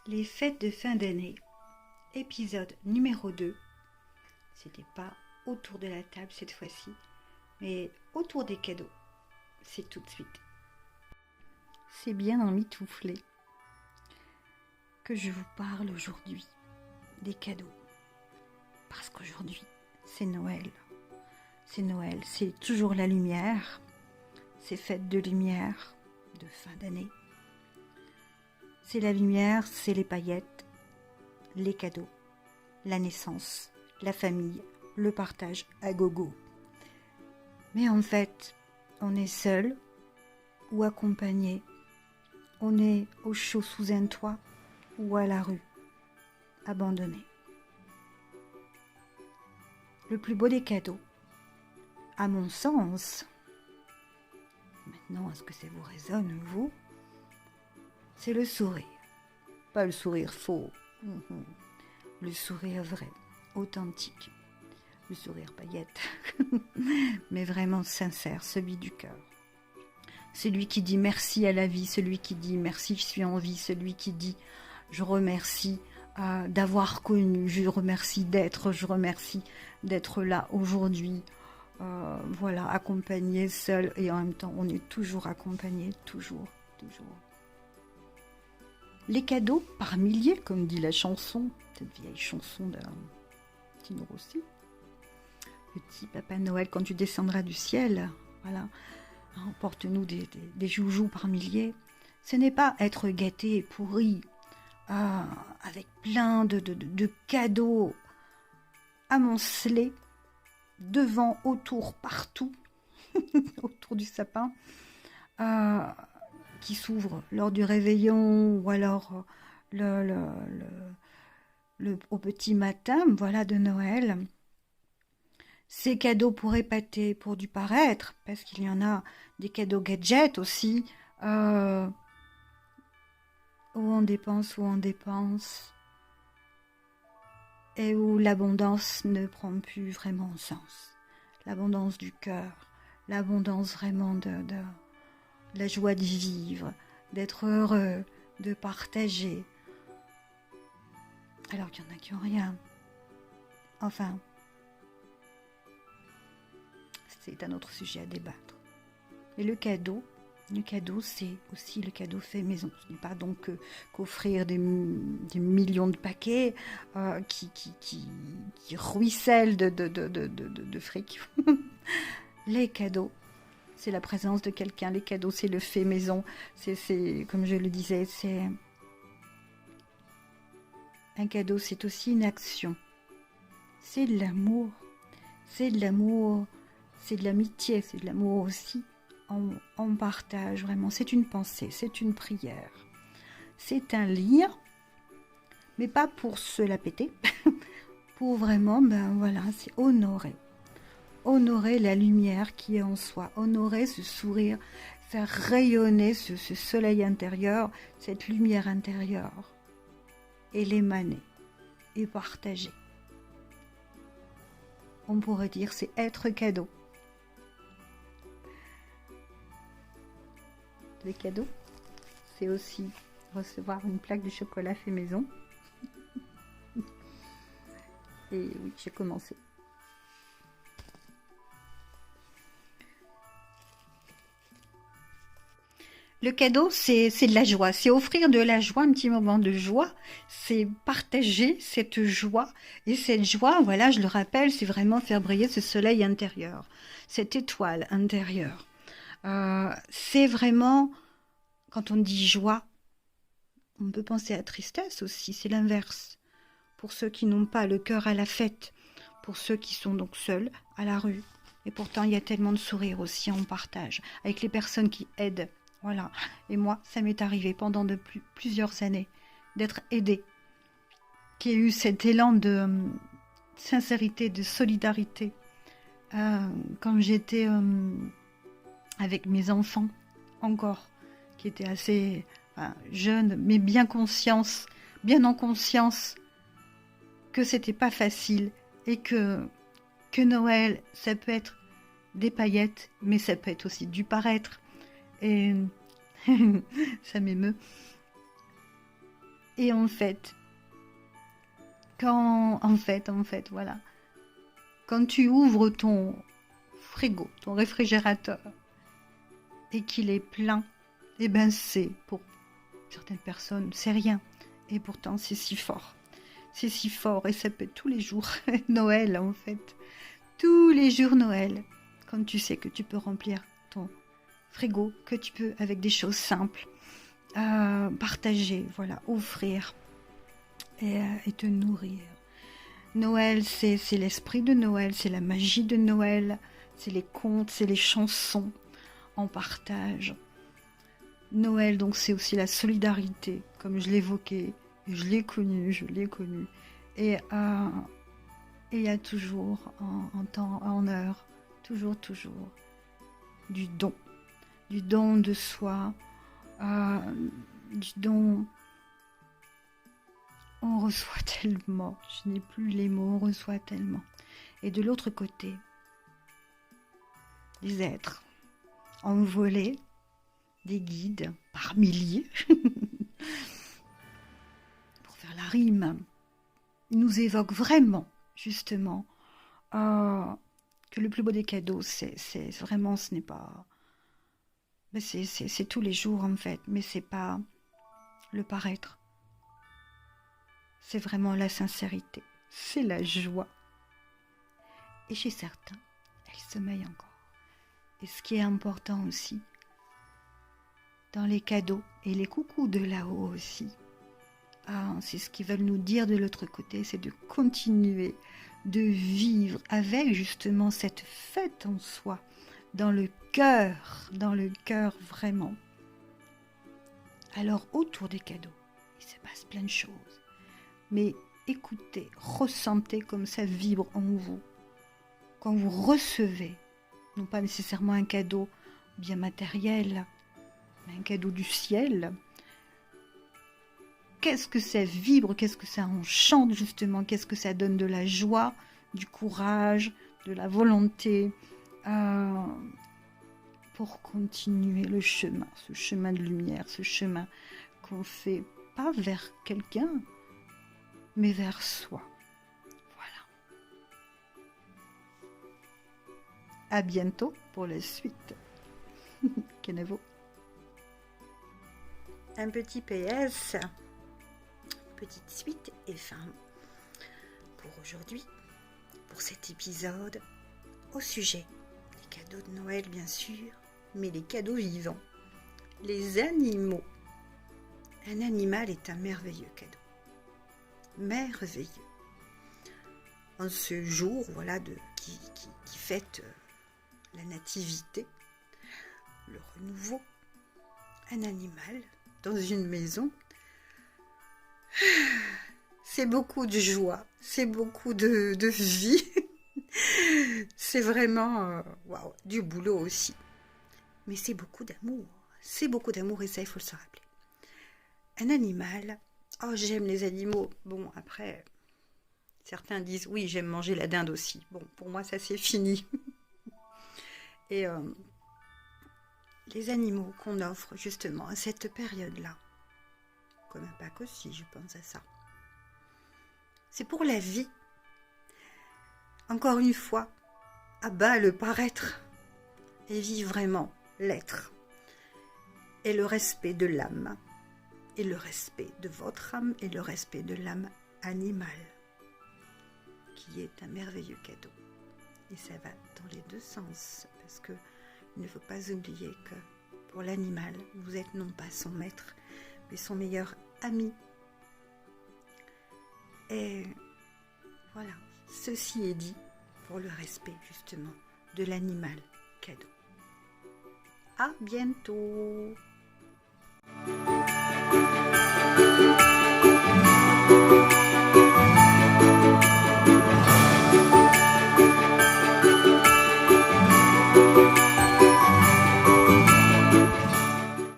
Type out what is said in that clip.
Les fêtes de fin d'année, épisode numéro 2. C'était pas autour de la table cette fois-ci, mais autour des cadeaux. C'est tout de suite. C'est bien emmitouflé que je vous parle aujourd'hui des cadeaux. Parce qu'aujourd'hui, c'est Noël. C'est Noël, c'est toujours la lumière. C'est fête de lumière, de fin d'année. C'est la lumière, c'est les paillettes, les cadeaux, la naissance, la famille, le partage à gogo. Mais en fait, on est seul ou accompagné. On est au chaud sous un toit ou à la rue, abandonné. Le plus beau des cadeaux, à mon sens, maintenant, est-ce que ça vous résonne, vous ? C'est le sourire. Pas le sourire faux. Le sourire vrai, authentique. Le sourire paillette. Mais vraiment sincère, celui du cœur. Celui qui dit merci à la vie, celui qui dit merci, je suis en vie, celui qui dit je remercie d'avoir connu, je remercie d'être là aujourd'hui. Voilà, accompagné, seul, et en même temps, on est toujours accompagné, toujours. Les cadeaux par milliers, comme dit la chanson, cette vieille chanson de Tino Rossi. Petit Papa Noël, quand tu descendras du ciel, voilà, emporte-nous des joujoux par milliers. Ce n'est pas être gâté et pourri, avec plein de cadeaux amoncelés, devant, autour, partout, autour du sapin, qui s'ouvre lors du réveillon ou alors au petit matin, voilà, de Noël. Ces cadeaux pour épater, pour du paraître, parce qu'il y en a des cadeaux gadgets aussi, où on dépense, et où l'abondance ne prend plus vraiment sens. L'abondance du cœur, l'abondance vraiment de la joie de vivre, d'être heureux, de partager. Alors qu'il y en a qui n'ont rien. Enfin, c'est un autre sujet à débattre. Et le cadeau, c'est aussi le cadeau fait maison. Ce n'est pas donc qu'offrir des millions de paquets qui ruissellent de fric. Les cadeaux, c'est la présence de quelqu'un. Les cadeaux, c'est le fait maison. C'est comme je le disais, c'est un cadeau, c'est aussi une action. C'est de l'amour. C'est de l'amour. C'est de l'amitié. C'est de l'amour aussi. On partage vraiment. C'est une pensée. C'est une prière. C'est un lire, mais pas pour se la péter. Pour vraiment, c'est honorer. Honorer la lumière qui est en soi, honorer ce sourire, faire rayonner ce soleil intérieur, cette lumière intérieure, et l'émaner, et partager. On pourrait dire c'est être cadeau. Les cadeaux, c'est aussi recevoir une plaque de chocolat fait maison. Et oui, j'ai commencé. Le cadeau, c'est de la joie, c'est offrir de la joie, un petit moment de joie, c'est partager cette joie. Et cette joie, voilà, je le rappelle, c'est vraiment faire briller ce soleil intérieur, cette étoile intérieure. C'est vraiment, quand on dit joie, on peut penser à tristesse aussi, c'est l'inverse. Pour ceux qui n'ont pas le cœur à la fête, pour ceux qui sont donc seuls à la rue. Et pourtant, il y a tellement de sourires aussi en partage, avec les personnes qui aident. Voilà. Et moi, ça m'est arrivé pendant plusieurs années d'être aidée, qu'il y ait eu cet élan de sincérité, de solidarité. Quand j'étais avec mes enfants, encore, qui étaient assez jeunes, mais bien en conscience que c'était pas facile et que Noël, ça peut être des paillettes, mais ça peut être aussi du paraître. Et ça m'émeut. Et en fait, voilà, quand tu ouvres ton frigo, ton réfrigérateur, et qu'il est plein, eh ben c'est, pour certaines personnes, c'est rien. Et pourtant, c'est si fort. C'est si fort, et ça peut être tous les jours Noël, en fait. Tous les jours Noël, quand tu sais que tu peux remplir ton frigo, que tu peux, avec des choses simples, partager, voilà, offrir et te nourrir. Noël, c'est l'esprit de Noël, c'est la magie de Noël, c'est les contes, c'est les chansons en partage. Noël, donc, c'est aussi la solidarité, comme je l'évoquais, je l'ai connu. Et il y a toujours, en temps, en heure, toujours, du don de soi, du don. On reçoit tellement, je n'ai plus les mots, on reçoit tellement. Et de l'autre côté, des êtres envolés, des guides par milliers, pour faire la rime, nous évoquent vraiment, justement, que le plus beau des cadeaux, c'est vraiment, ce n'est pas... C'est tous les jours, en fait, mais c'est pas le paraître. C'est vraiment la sincérité, c'est la joie. Et chez certains, elle sommeille encore. Et ce qui est important aussi, dans les cadeaux et les coucous de là-haut aussi, c'est ce qu'ils veulent nous dire de l'autre côté, c'est de continuer de vivre avec justement cette fête en soi, dans le cœur vraiment. Alors autour des cadeaux, il se passe plein de choses. Mais écoutez, ressentez comme ça vibre en vous. Quand vous recevez, non pas nécessairement un cadeau bien matériel, mais un cadeau du ciel, qu'est-ce que ça vibre, qu'est-ce que ça enchante justement, qu'est-ce que ça donne de la joie, du courage, de la volonté pour continuer le chemin, ce chemin de lumière, ce chemin qu'on fait pas vers quelqu'un, mais vers soi. Voilà. À bientôt pour la suite. Kenavo. Un petit PS, petite suite et fin pour aujourd'hui, pour cet épisode, au sujet des cadeaux de Noël bien sûr, mais les cadeaux vivants, les animaux. Un animal est un merveilleux cadeau. Merveilleux. En ce jour, voilà, qui fête la nativité, le renouveau, un animal dans une maison, c'est beaucoup de joie, c'est beaucoup de vie, c'est vraiment waouh, du boulot aussi. Mais c'est beaucoup d'amour et ça il faut se rappeler. Un animal, oh j'aime les animaux, bon après, certains disent oui j'aime manger la dinde aussi, bon pour moi ça c'est fini. Et les animaux qu'on offre justement à cette période-là, comme un Pâques aussi je pense à ça, c'est pour la vie. Encore une fois, abat le paraître et vit vraiment l'être et le respect de l'âme et le respect de votre âme et le respect de l'âme animale qui est un merveilleux cadeau. Et ça va dans les deux sens parce que il ne faut pas oublier que pour l'animal, vous êtes non pas son maître mais son meilleur ami. Et voilà, ceci est dit pour le respect justement de l'animal cadeau. À bientôt.